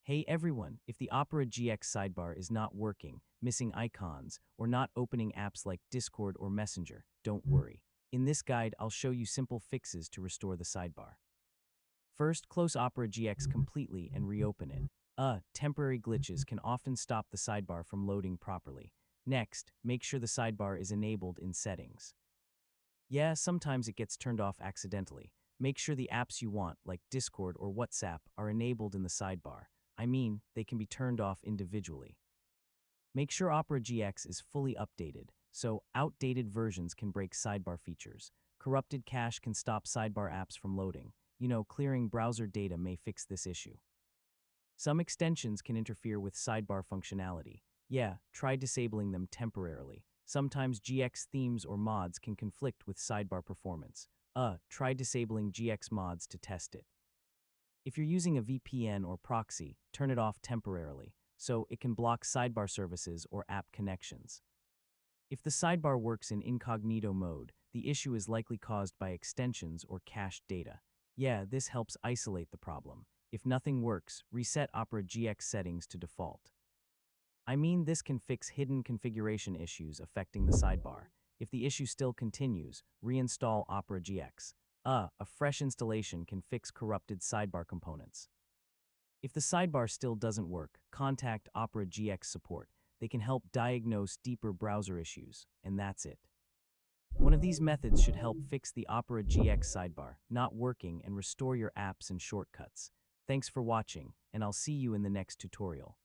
Hey everyone, if the Opera GX sidebar is not working, missing icons, or not opening apps like Discord or Messenger, don't worry. In this guide, I'll show you simple fixes to restore the sidebar. First, close Opera GX completely and reopen it. Temporary glitches can often stop the sidebar from loading properly. Next, make sure the sidebar is enabled in settings. Yeah, sometimes it gets turned off accidentally. Make sure the apps you want, like Discord or WhatsApp, are enabled in the sidebar. I mean, they can be turned off individually. Make sure Opera GX is fully updated, so outdated versions can break sidebar features. Corrupted cache can stop sidebar apps from loading. Clearing browser data may fix this issue. Some extensions can interfere with sidebar functionality. Yeah, try disabling them temporarily. Sometimes GX themes or mods can conflict with sidebar performance. Try disabling GX mods to test it. If you're using a VPN or proxy, turn it off temporarily, so it can block sidebar services or app connections. If the sidebar works in incognito mode, the issue is likely caused by extensions or cached data. Yeah, this helps isolate the problem. If nothing works, reset Opera GX settings to default. I mean, this can fix hidden configuration issues affecting the sidebar. If the issue still continues, reinstall Opera GX. A fresh installation can fix corrupted sidebar components. If the sidebar still doesn't work, contact Opera GX support. They can help diagnose deeper browser issues, and that's it. One of these methods should help fix the Opera GX sidebar not working and restore your apps and shortcuts. Thanks for watching, and I'll see you in the next tutorial.